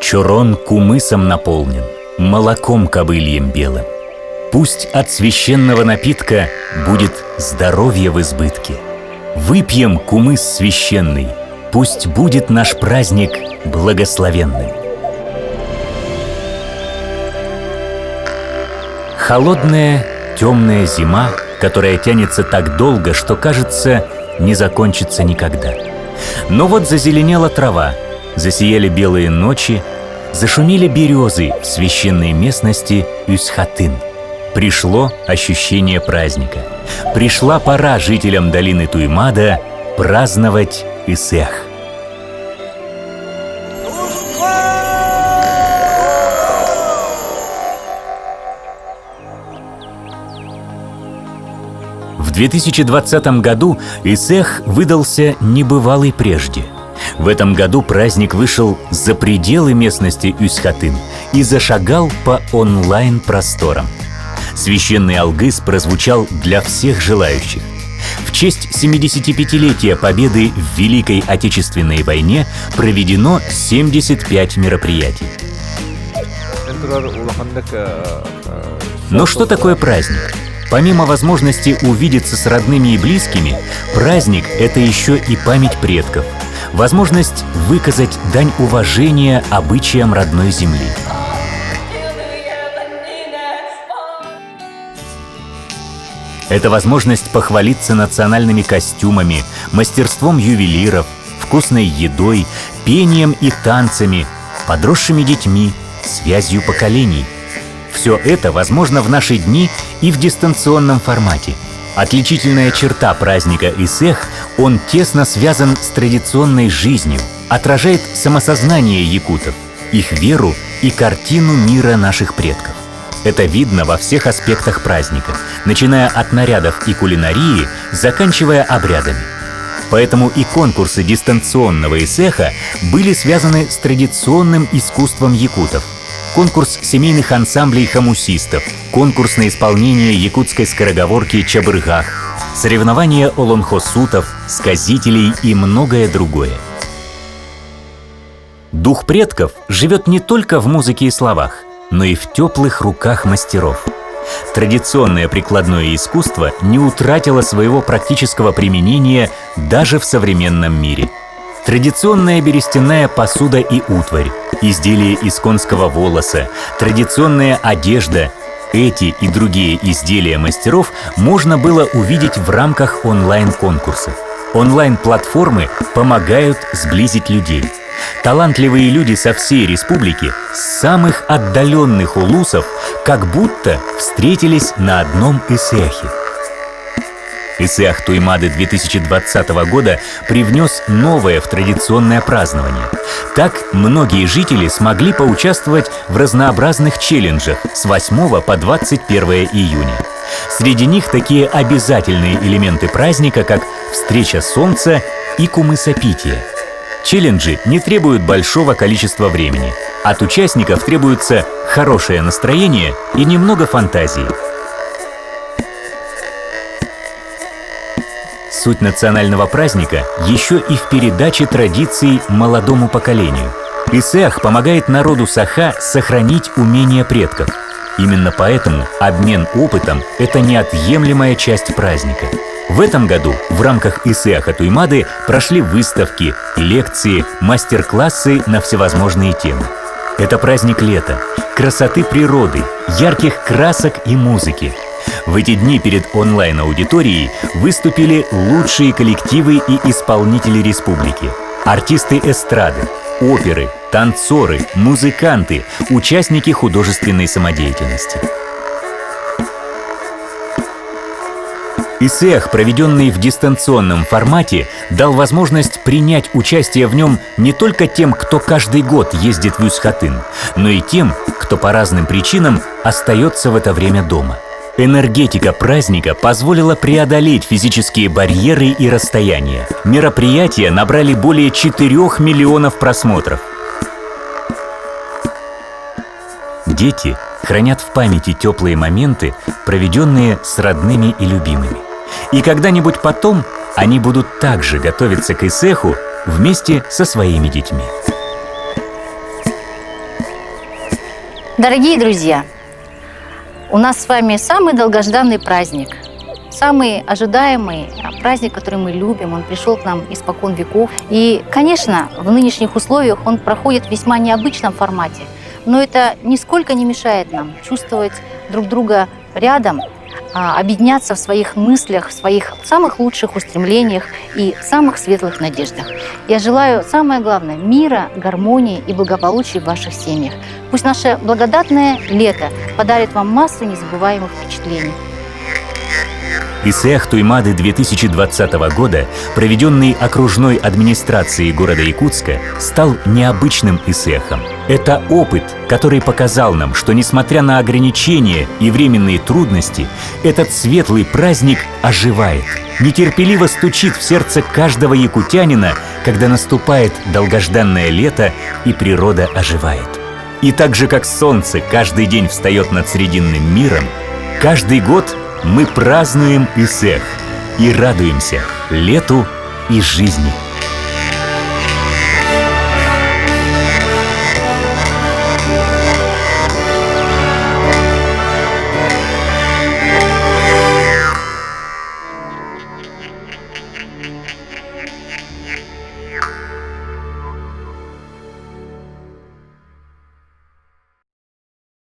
Чурон кумысом наполнен, молоком кобыльем белым. Пусть от священного напитка будет здоровье в избытке. Выпьем кумыс священный, пусть будет наш праздник благословенным. Холодная, темная зима, которая тянется так долго, что, кажется, не закончится никогда. Но вот зазеленела трава, засияли белые ночи, зашумели березы в священной местности Ус-Хатын. Пришло ощущение праздника. Пришла пора жителям долины Туймада праздновать Исех. В 2020 году Исех выдался небывалый прежде. В этом году праздник вышел за пределы местности Ус-Хатын и зашагал по онлайн-просторам. Священный алгыс прозвучал для всех желающих. В честь 75-летия победы в Великой Отечественной войне проведено 75 мероприятий. Но что такое праздник? Помимо возможности увидеться с родными и близкими, праздник — это еще и память предков, возможность выказать дань уважения обычаям родной земли. Это возможность похвалиться национальными костюмами, мастерством ювелиров, вкусной едой, пением и танцами, подросшими детьми, связью поколений. Все это возможно в наши дни и в дистанционном формате. Отличительная черта праздника Исех — он тесно связан с традиционной жизнью, отражает самосознание якутов, их веру и картину мира наших предков. Это видно во всех аспектах праздника, начиная от нарядов и кулинарии, заканчивая обрядами. Поэтому и конкурсы дистанционного Исеха были связаны с традиционным искусством якутов. Конкурс семейных ансамблей хамусистов, конкурс на исполнение якутской скороговорки чабыргах, соревнования олонхосутов, сказителей и многое другое. Дух предков живет не только в музыке и словах, но и в теплых руках мастеров. Традиционное прикладное искусство не утратило своего практического применения даже в современном мире. Традиционная берестяная посуда и утварь, изделия из конского волоса, традиционная одежда — эти и другие изделия мастеров можно было увидеть в рамках онлайн-конкурсов. Онлайн-платформы помогают сблизить людей. Талантливые люди со всей республики, с самых отдаленных улусов, как будто встретились на одном Исехе. Исех Туймады 2020 года привнес новое в традиционное празднование. Так многие жители смогли поучаствовать в разнообразных челленджах с 8 по 21 июня. Среди них такие обязательные элементы праздника, как встреча солнца и кумысопитие. Челленджи не требуют большого количества времени. От участников требуется хорошее настроение и немного фантазии. Суть национального праздника еще и в передаче традиций молодому поколению. Исех помогает народу Саха сохранить умения предков. Именно поэтому обмен опытом — это неотъемлемая часть праздника. В этом году в рамках Исеха Туймады прошли выставки, лекции, мастер-классы на всевозможные темы. Это праздник лета, красоты природы, ярких красок и музыки. В эти дни перед онлайн-аудиторией выступили лучшие коллективы и исполнители республики. Артисты эстрады, оперы, танцоры, музыканты, участники художественной самодеятельности. Исех, проведенный в дистанционном формате, дал возможность принять участие в нем не только тем, кто каждый год ездит в Ус-Хатын, но и тем, кто по разным причинам остается в это время дома. Энергетика праздника позволила преодолеть физические барьеры и расстояния. Мероприятия набрали более 4 миллионов просмотров. Дети хранят в памяти теплые моменты, проведенные с родными и любимыми. И когда-нибудь потом они будут также готовиться к Исеху вместе со своими детьми. Дорогие друзья, у нас с вами самый долгожданный праздник, самый ожидаемый праздник, который мы любим. Он пришел к нам испокон веков. И, конечно, в нынешних условиях он проходит в весьма необычном формате. Но это нисколько не мешает нам чувствовать друг друга рядом, объединяться в своих мыслях, в своих самых лучших устремлениях и самых светлых надеждах. Я желаю, самое главное, мира, гармонии и благополучия в ваших семьях. Пусть наше благодатное лето подарит вам массу незабываемых впечатлений. Исеах Туймады 2020 года, проведенный окружной администрацией города Якутска, стал необычным Исеахом. Это опыт, который показал нам, что, несмотря на ограничения и временные трудности, этот светлый праздник оживает, нетерпеливо стучит в сердце каждого якутянина, когда наступает долгожданное лето и природа оживает. И так же, как солнце каждый день встает над Срединным миром, каждый год мы празднуем Исеах и радуемся лету и жизни.